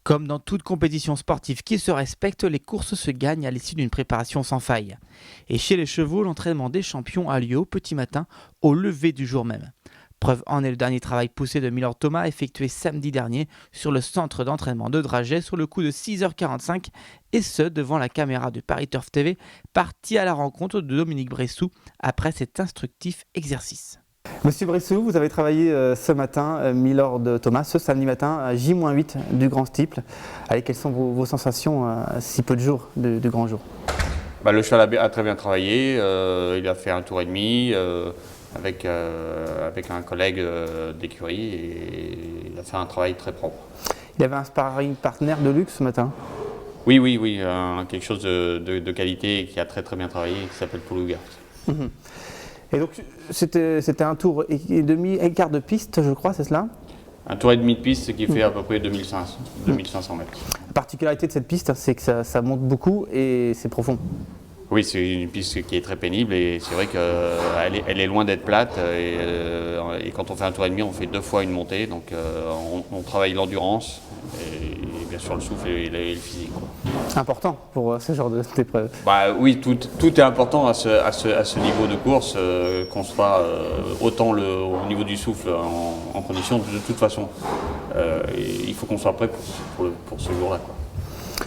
Comme dans toute compétition sportive qui se respecte, les courses se gagnent à l'issue d'une préparation sans faille. Et chez les chevaux, l'entraînement des champions a lieu au petit matin, au lever du jour même. Preuve en est le dernier travail poussé de Milord Thomas effectué samedi dernier sur le centre d'entraînement de Draget sur le coup de 6h45 et ce devant la caméra de Paris Turf TV parti à la rencontre de Dominique Bressou après cet instructif exercice. Monsieur Bressou, vous avez travaillé ce matin, Milord Thomas, ce samedi matin, à J-8 du Grand Steeple. Allez, quelles sont vos sensations à si peu de jours du Grand Jour? Le cheval a très bien travaillé, il a fait un tour et demi avec un collègue d'écurie et il a fait un travail très propre. Il avait un sparring partenaire de luxe ce matin? Oui, quelque chose de qualité et qui a très bien travaillé, qui s'appelle Paul Hougart. Et donc c'était un tour et demi, écart de piste, je crois, c'est cela? Un tour et demi de piste, ce qui fait à peu près 2500 mètres. La particularité de cette piste, c'est que ça monte beaucoup et c'est profond. Oui, c'est une piste qui est très pénible et c'est vrai qu'elle est loin d'être plate. Et quand on fait un tour et demi, on fait 2 fois une montée. Donc on travaille l'endurance et bien sûr le souffle et le physique. Important pour ce genre d'épreuve. Oui, tout est important à ce niveau de course, qu'on soit autant au niveau du souffle en condition. De toute façon, il faut qu'on soit prêt pour ce jour-là.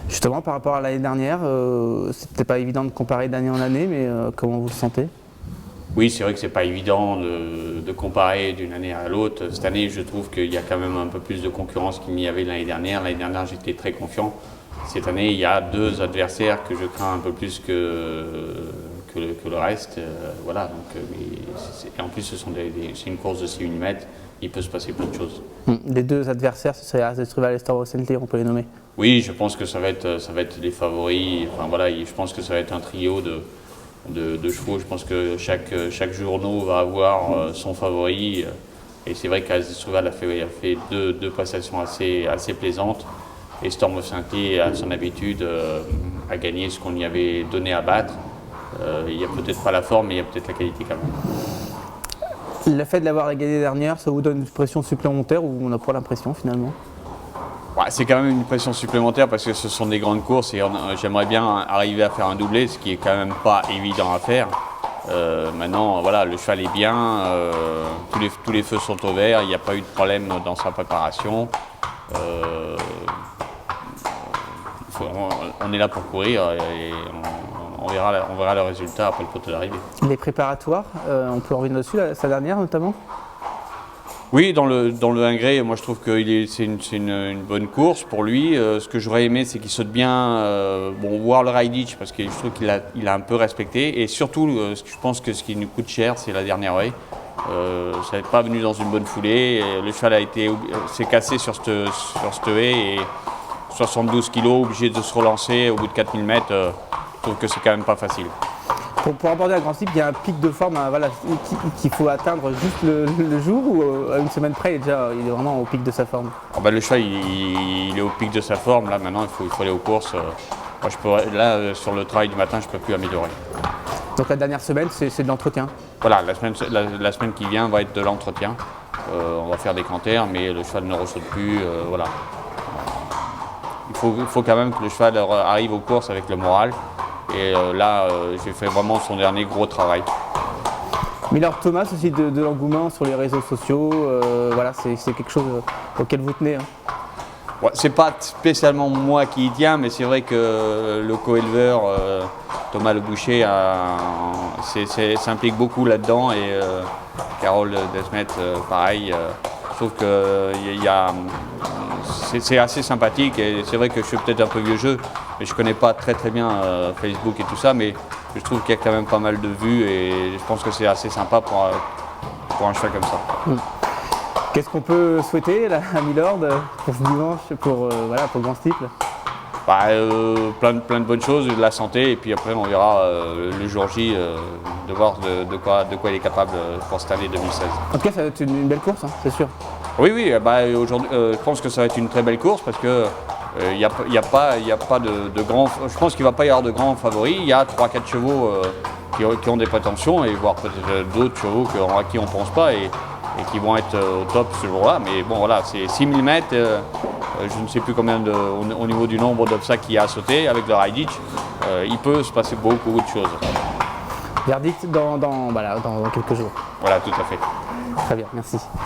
Justement, par rapport à l'année dernière, c'était pas évident de comparer d'année en année, mais comment vous le sentez? Oui, c'est vrai que c'est pas évident de comparer d'une année à l'autre. Cette année, je trouve qu'il y a quand même un peu plus de concurrence qu'il n'y avait l'année dernière. L'année dernière, j'étais très confiant. Cette année, il y a 2 adversaires que je crains un peu plus que le reste. Voilà. Donc, et en plus, c'est une course de 6 mm. Il peut se passer plein de choses. Les 2 adversaires, ce serait Azestruval et Star Wars Center, on peut les nommer? Oui, je pense que ça va être les favoris. Enfin, voilà, je pense que ça va être un trio de chevaux. Je pense que chaque journaux va avoir son favori. Et c'est vrai qu'Azestruval a fait deux prestations assez plaisantes. Et Storm of Saint-Cloud, à son habitude, a gagné ce qu'on lui avait donné à battre. Il n'y a peut-être pas la forme, mais il y a peut-être la qualité quand même. Le fait de l'avoir gagné dernière, ça vous donne une pression supplémentaire ou on n'a pas l'impression finalement? C'est quand même une pression supplémentaire parce que ce sont des grandes courses et j'aimerais bien arriver à faire un doublé, ce qui est quand même pas évident à faire. Maintenant, voilà, le cheval est bien, tous les feux sont au vert, il n'y a pas eu de problème dans sa préparation. On est là pour courir et on verra le résultat après le poteau d'arrivée. Les préparatoires, on peut revenir dessus, sa dernière notamment? Oui, dans le Ingré, moi je trouve que c'est une bonne course pour lui. Ce que j'aurais aimé, c'est qu'il saute bien, voir le ride ditch parce que je trouve qu'il a un peu respecté. Et surtout, je pense que ce qui nous coûte cher, c'est la dernière haie. Ça n'est pas venu dans une bonne foulée. Et le cheval s'est cassé sur cette haie et 72 kg, obligé de se relancer au bout de 4000 mètres. Je trouve que c'est quand même pas facile. Pour aborder un grand type, il y a un pic de forme qu'il faut atteindre juste le jour ou à une semaine près, il est vraiment au pic de sa forme? Le cheval, il est au pic de sa forme. Là, maintenant, il faut aller aux courses. Moi, sur le travail du matin, je ne peux plus améliorer. Donc la dernière semaine, c'est de l'entretien? Voilà, la semaine qui vient va être de l'entretien. On va faire des canters, mais le cheval ne ressaute plus. Voilà. Il faut quand même que le cheval arrive aux courses avec le moral. Et j'ai fait vraiment son dernier gros travail. Milord Thomas, aussi de l'engouement sur les réseaux sociaux, c'est quelque chose auquel vous tenez. C'est pas spécialement moi qui y tiens, mais c'est vrai que le co-éleveur Thomas Le Boucher s'implique beaucoup là-dedans et Carole Desmet, pareil. Je trouve que c'est assez sympathique et c'est vrai que je suis peut-être un peu vieux jeu, mais je connais pas très bien Facebook et tout ça, mais je trouve qu'il y a quand même pas mal de vues et je pense que c'est assez sympa pour un cheval comme ça. Qu'est-ce qu'on peut souhaiter là, à Milord pour ce dimanche, pour le Grand Steeple? Plein de bonnes choses, de la santé et puis après on verra le jour J de voir de quoi il est capable pour cette année 2016. En tout cas, ça va être une belle course, c'est sûr. Oui, aujourd'hui, je pense que ça va être une très belle course parce que il y a pas de grands. Je pense qu'il ne va pas y avoir de grands favoris. Il y a 3-4 chevaux qui ont des prétentions et voire peut-être d'autres chevaux à qui on ne pense pas et qui vont être au top ce jour-là. Mais bon, voilà, c'est 6000 mètres. je ne sais plus combien au niveau du nombre d'obstacles qu'il y a à sauter. Avec le high ditch, il peut se passer beaucoup de choses. Verdict dans quelques jours. Voilà, tout à fait. Très bien, merci.